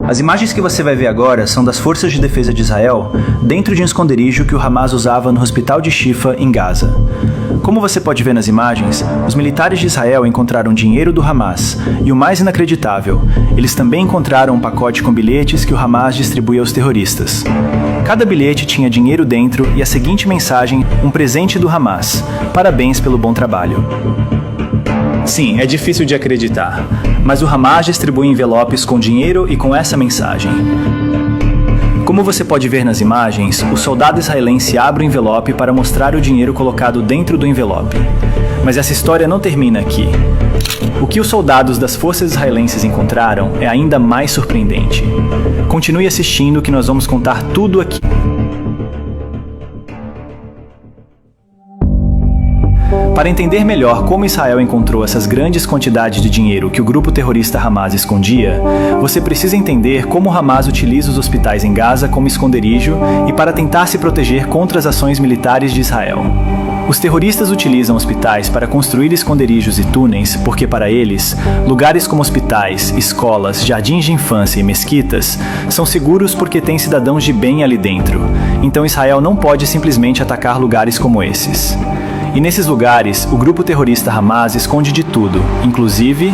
As imagens que você vai ver agora são das forças de defesa de Israel dentro de um esconderijo que o Hamas usava no hospital de Shifa, em Gaza. Como você pode ver nas imagens, os militares de Israel encontraram dinheiro do Hamas e, o mais inacreditável, eles também encontraram um pacote com bilhetes que o Hamas distribuía aos terroristas. Cada bilhete tinha dinheiro dentro e a seguinte mensagem: um presente do Hamas. Parabéns pelo bom trabalho. Sim, é difícil de acreditar, mas o Hamas distribui envelopes com dinheiro e com essa mensagem. Como você pode ver nas imagens, o soldado israelense abre o envelope para mostrar o dinheiro colocado dentro do envelope. Mas essa história não termina aqui. O que os soldados das forças israelenses encontraram é ainda mais surpreendente. Continue assistindo que nós vamos contar tudo aqui. Para entender melhor como Israel encontrou essas grandes quantidades de dinheiro que o grupo terrorista Hamas escondia, você precisa entender como Hamas utiliza os hospitais em Gaza como esconderijo e para tentar se proteger contra as ações militares de Israel. Os terroristas utilizam hospitais para construir esconderijos e túneis porque, para eles, lugares como hospitais, escolas, jardins de infância e mesquitas são seguros porque tem cidadãos de bem ali dentro. Então Israel não pode simplesmente atacar lugares como esses. E nesses lugares, o grupo terrorista Hamas esconde de tudo, inclusive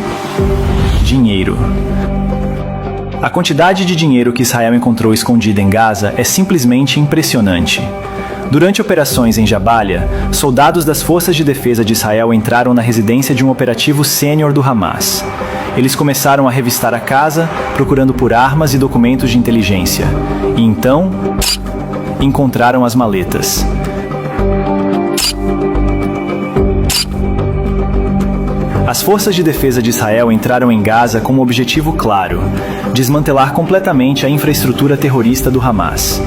dinheiro. A quantidade de dinheiro que Israel encontrou escondida em Gaza é simplesmente impressionante. Durante operações em Jabalia, soldados das forças de defesa de Israel entraram na residência de um operativo sênior do Hamas. Eles começaram a revistar a casa, procurando por armas e documentos de inteligência. E então, encontraram as maletas. As forças de defesa de Israel entraram em Gaza com um objetivo claro: desmantelar completamente a infraestrutura terrorista do Hamas.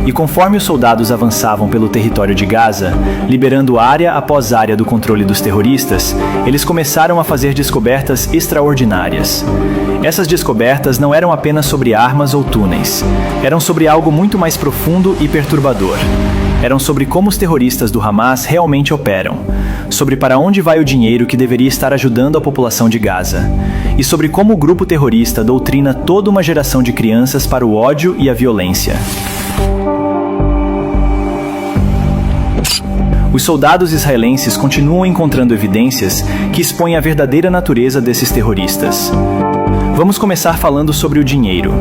E conforme os soldados avançavam pelo território de Gaza, liberando área após área do controle dos terroristas, eles começaram a fazer descobertas extraordinárias. Essas descobertas não eram apenas sobre armas ou túneis, eram sobre algo muito mais profundo e perturbador. Eram sobre como os terroristas do Hamas realmente operam, sobre para onde vai o dinheiro que deveria estar ajudando a população de Gaza, e sobre como o grupo terrorista doutrina toda uma geração de crianças para o ódio e a violência. Os soldados israelenses continuam encontrando evidências que expõem a verdadeira natureza desses terroristas. Vamos começar falando sobre o dinheiro,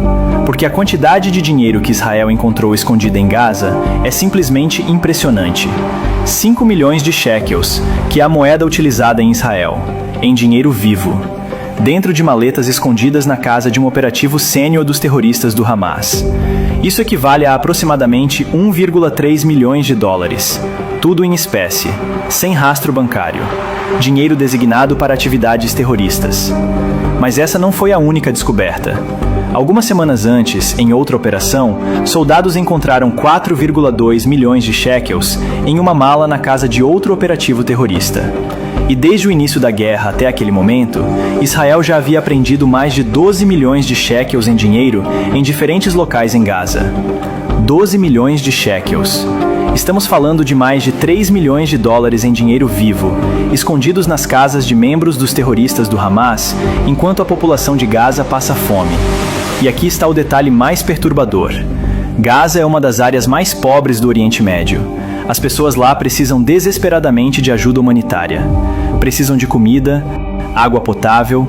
porque a quantidade de dinheiro que Israel encontrou escondida em Gaza é simplesmente impressionante. 5 milhões de shekels, que é a moeda utilizada em Israel, em dinheiro vivo, dentro de maletas escondidas na casa de um operativo sênior dos terroristas do Hamas. Isso equivale a aproximadamente 1,3 milhões de dólares, tudo em espécie, sem rastro bancário, dinheiro designado para atividades terroristas. Mas essa não foi a única descoberta. Algumas semanas antes, em outra operação, soldados encontraram 4,2 milhões de shekels em uma mala na casa de outro operativo terrorista. E desde o início da guerra até aquele momento, Israel já havia apreendido mais de 12 milhões de shekels em dinheiro em diferentes locais em Gaza. 12 milhões de shekels. Estamos falando de mais de 3 milhões de dólares em dinheiro vivo, escondidos nas casas de membros dos terroristas do Hamas, enquanto a população de Gaza passa fome. E aqui está o detalhe mais perturbador. Gaza é uma das áreas mais pobres do Oriente Médio. As pessoas lá precisam desesperadamente de ajuda humanitária. Precisam de comida, água potável,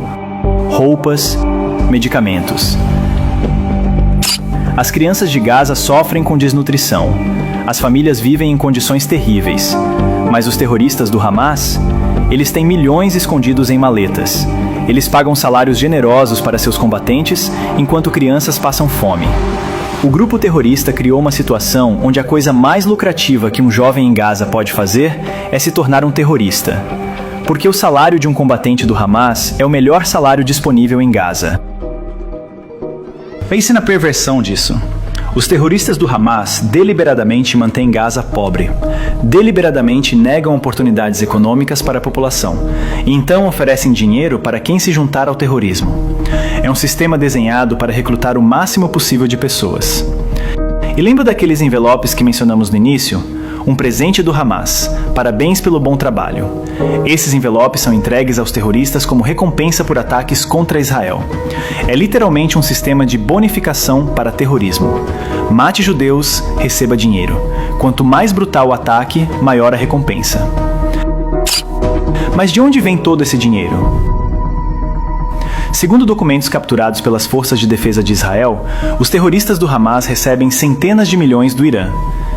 roupas, medicamentos. As crianças de Gaza sofrem com desnutrição. As famílias vivem em condições terríveis. Mas os terroristas do Hamas, eles têm milhões escondidos em maletas. Eles pagam salários generosos para seus combatentes, enquanto crianças passam fome. O grupo terrorista criou uma situação onde a coisa mais lucrativa que um jovem em Gaza pode fazer é se tornar um terrorista. Porque o salário de um combatente do Hamas é o melhor salário disponível em Gaza. Pense na perversão disso. Os terroristas do Hamas deliberadamente mantêm Gaza pobre. Deliberadamente negam oportunidades econômicas para a população. E então oferecem dinheiro para quem se juntar ao terrorismo. É um sistema desenhado para recrutar o máximo possível de pessoas. E lembra daqueles envelopes que mencionamos no início? um presente do Hamas. Parabéns pelo bom trabalho. Esses envelopes são entregues aos terroristas como recompensa por ataques contra Israel. É literalmente um sistema de bonificação para terrorismo. Mate judeus, receba dinheiro. Quanto mais brutal o ataque, maior a recompensa. Mas de onde vem todo esse dinheiro? Segundo documentos capturados pelas forças de defesa de Israel, os terroristas do Hamas recebem centenas de milhões do Irã.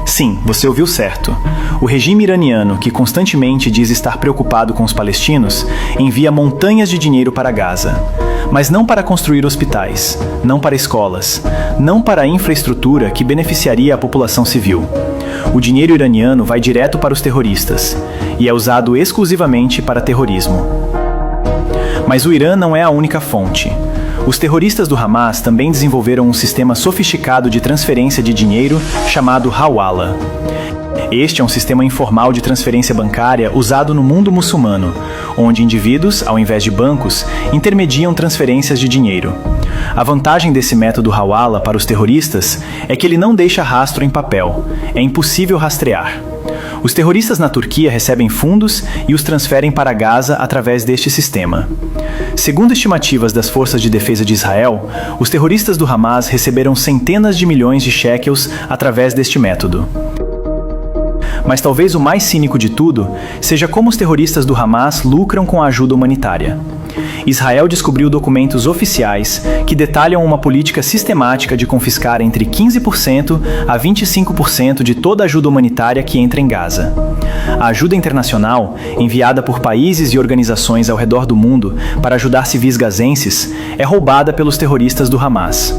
Sim, você ouviu certo. O regime iraniano, que constantemente diz estar preocupado com os palestinos, envia montanhas de dinheiro para Gaza. Mas não para construir hospitais, não para escolas, não para a infraestrutura que beneficiaria a população civil. O dinheiro iraniano vai direto para os terroristas e é usado exclusivamente para terrorismo. Mas o Irã não é a única fonte. Os terroristas do Hamas também desenvolveram um sistema sofisticado de transferência de dinheiro chamado Hawala. Este é um sistema informal de transferência bancária usado no mundo muçulmano, onde indivíduos, ao invés de bancos, intermediam transferências de dinheiro. A vantagem desse método Hawala para os terroristas é que ele não deixa rastro em papel. É impossível rastrear. Os terroristas na Turquia recebem fundos e os transferem para Gaza através deste sistema. Segundo estimativas das forças de defesa de Israel, os terroristas do Hamas receberam centenas de milhões de shekels através deste método. Mas talvez o mais cínico de tudo seja como os terroristas do Hamas lucram com a ajuda humanitária. Israel descobriu documentos oficiais que detalham uma política sistemática de confiscar entre 15% a 25% de toda a ajuda humanitária que entra em Gaza. A ajuda internacional, enviada por países e organizações ao redor do mundo para ajudar civis gazenses, é roubada pelos terroristas do Hamas.